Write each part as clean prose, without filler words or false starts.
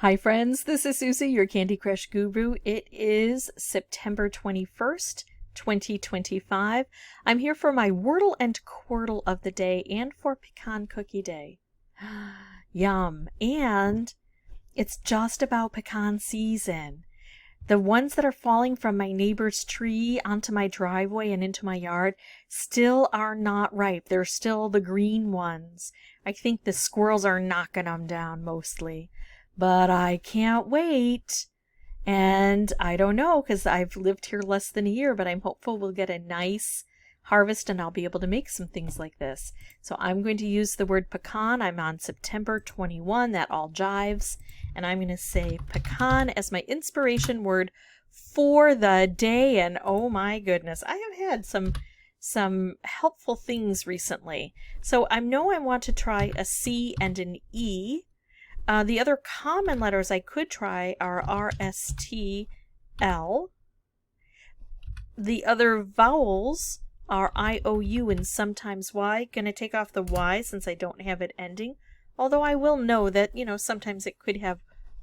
Hi friends, this is Suzy, your Candy Crush guru. It is September 21st, 2025. I'm here for my Wordle and Quordle of the day and for Pecan Cookie Day. Yum. And it's just about pecan season. The ones that are falling from my neighbor's tree onto my driveway and into my yard still are not ripe. They're still the green ones. I think the squirrels are knocking them down mostly. But I can't wait. And I don't know because I've lived here less than a year, but I'm hopeful we'll get a nice harvest and I'll be able to make some things like this. So I'm going to use the word pecan. I'm on September 21. That all jives. And I'm going to say pecan as my inspiration word for the day. And oh my goodness, I have had some helpful things recently. So I know I want to try a C and an E. The other common letters I could try are R, S, T, L. The other vowels are I, O, U, and sometimes Y. Gonna take off the Y since I don't have it ending. Although I will know that, sometimes it could have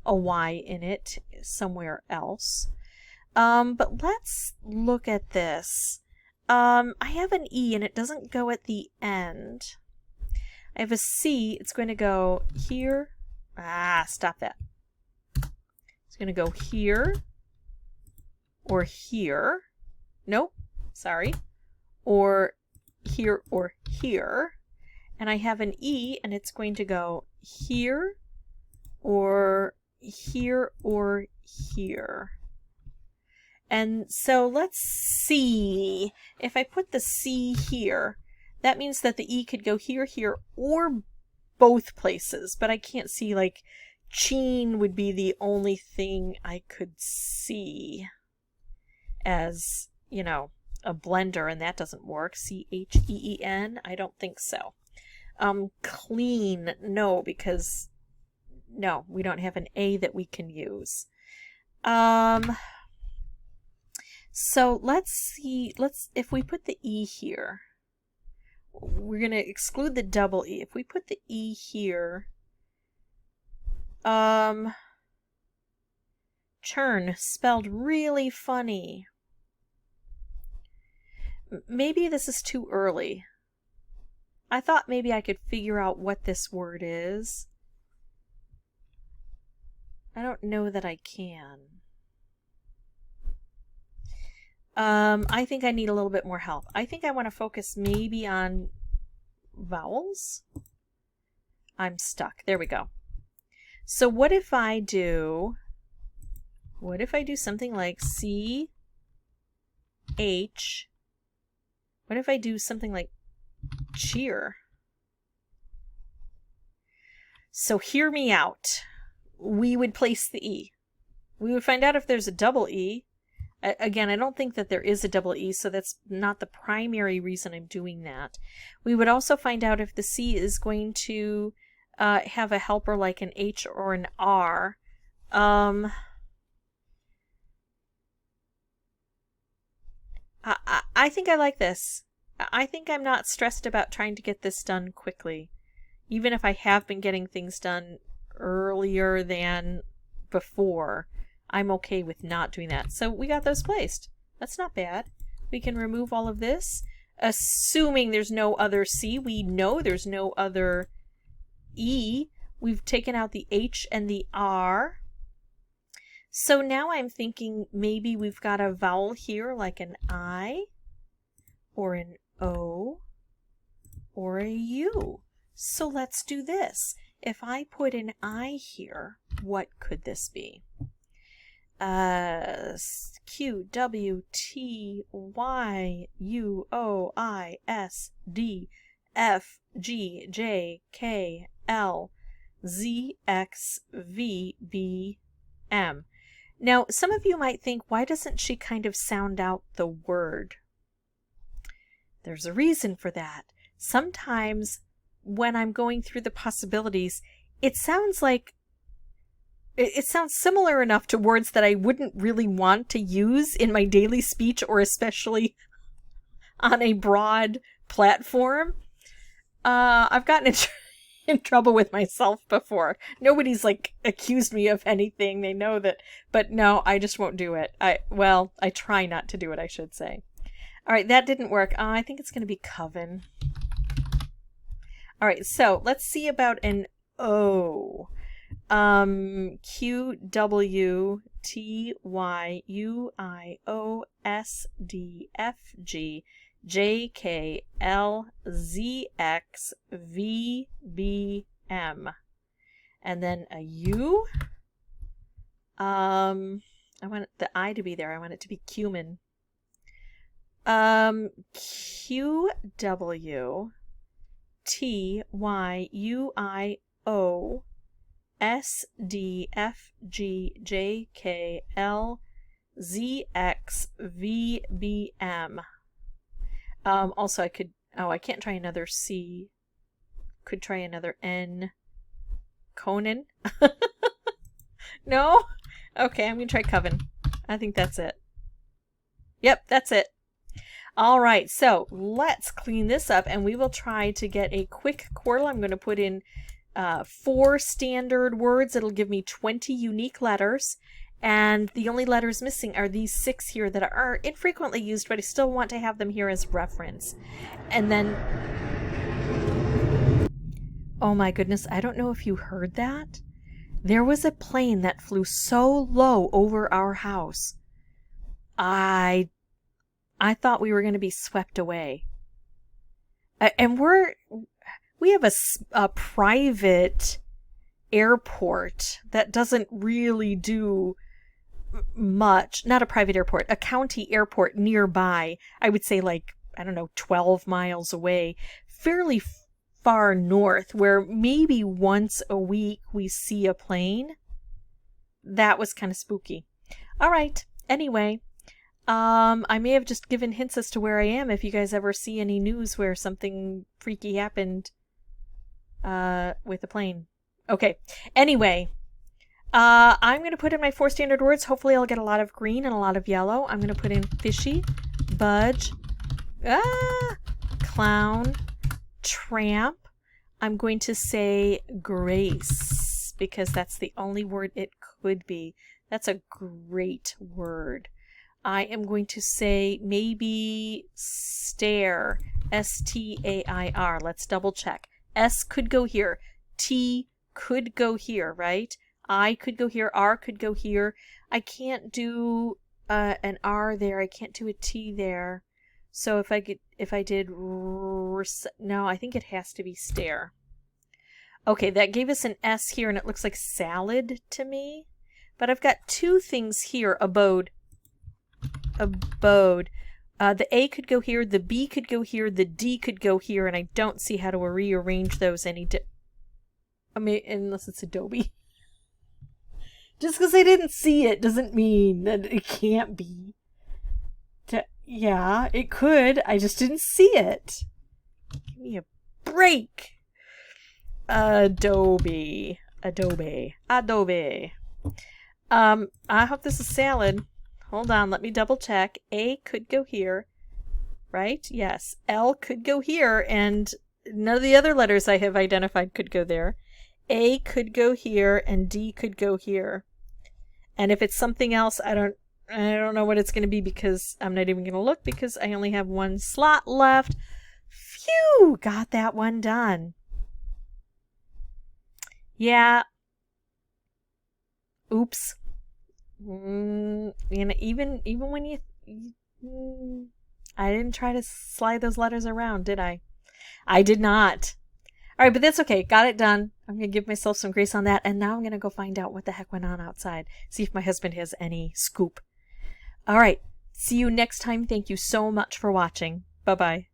a Y in it somewhere else. But let's look at this. I have an E and it doesn't go at the end. I have a C. It's going to go here. Stop that. It's going to go here or here. Nope, sorry. Or here or here. And I have an E and it's going to go here or here or here. And so let's see. If I put the C here, that means that the E could go here, here, or both places. But I can't see, Cheen would be the only thing I could see as, a blender, and that doesn't work. C-H-E-E-N? I don't think so. Clean, no, because no, we don't have an A that we can use. So let's see, if we put the E here, we're going to exclude the double E. If we put the E here, churn, spelled really funny. Maybe this is too early. I thought maybe I could figure out what this word is. I don't know that I can. I think I need a little bit more help. I think I want to focus maybe on vowels. I'm stuck. There we go. So what if I do something like C, H, what if I do something like cheer? So hear me out. We would place the E. We would find out if there's a double E. Again, I don't think that there is a double E, so that's not the primary reason I'm doing that. We would also find out if the C is going to have a helper like an H or an R. I think I like this. I think I'm not stressed about trying to get this done quickly. Even if I have been getting things done earlier than before, I'm okay with not doing that. So we got those placed. That's not bad. We can remove all of this. Assuming there's no other C, we know there's no other E. We've taken out the H and the R. So now I'm thinking maybe we've got a vowel here like an I or an O or a U. So let's do this. If I put an I here, what could this be? Q, W, T, Y, U, O, I, S, D, F, G, J, K, L, Z, X, V, B, M. Now, some of you might think, why doesn't she kind of sound out the word? There's a reason for that. Sometimes when I'm going through the possibilities, it sounds similar enough to words that I wouldn't really want to use in my daily speech or especially on a broad platform. I've gotten in trouble with myself before. Nobody's like accused me of anything. They know that, but no, I just won't do it. I try not to do it, I should say. All right, that didn't work. I think it's going to be coven. All right, so let's see about an O. Q W T Y U I O S D F G J K L Z X V B M, and then a U. I want the I to be there. I want it to be cumin. Q W T Y U I O S D F G J K L Z X V B M. Also, I can't try another C. Could try another N. Conan? No? Okay, I'm going to try coven. I think that's it. Yep, that's it. All right, so let's clean this up and we will try to get a quick Quordle. I'm going to put in 4 standard words. It'll give me 20 unique letters. And the only letters missing are these 6 here that are infrequently used, but I still want to have them here as reference. And then, oh my goodness, I don't know if you heard that. There was a plane that flew so low over our house. I thought we were going to be swept away. And we have a private airport that doesn't really do much. Not a private airport, a county airport nearby. I would say like, I don't know, 12 miles away, fairly far north, where maybe once a week we see a plane. That was kind of spooky. All right. Anyway, I may have just given hints as to where I am. If you guys ever see any news where something freaky happened with a plane. Okay. Anyway, I'm going to put in my 4 standard words. Hopefully I'll get a lot of green and a lot of yellow. I'm going to put in fishy, budge, clown, tramp. I'm going to say grace because that's the only word it could be. That's a great word. I am going to say maybe stare, S-T-A-I-R. Let's double check. S could go here. T could go here, right? I could go here. R could go here. I can't do an R there. I can't do a T there. So if I did, no, I think it has to be stare. Okay, that gave us an S here, and it looks like salad to me. But I've got 2 things here. Abode. The A could go here, the B could go here, the D could go here, and I don't see how to rearrange those I mean, unless it's Adobe. Just because I didn't see it doesn't mean that it can't be. Yeah, it could. I just didn't see it. Give me a break. Adobe. I hope this is salad. Hold on, let me double check. A could go here, right? Yes. L could go here, and none of the other letters I have identified could go there. A could go here, and D could go here. And if it's something else, I don't know what it's going to be because I'm not even going to look because I only have 1 slot left. Phew! Got that one done. Yeah. Oops. You know, even when I didn't try to slide those letters around, did I? I did not. All right, but that's okay. Got it done. I'm going to give myself some grace on that. And now I'm going to go find out what the heck went on outside. See if my husband has any scoop. All right. See you next time. Thank you so much for watching. Bye-bye.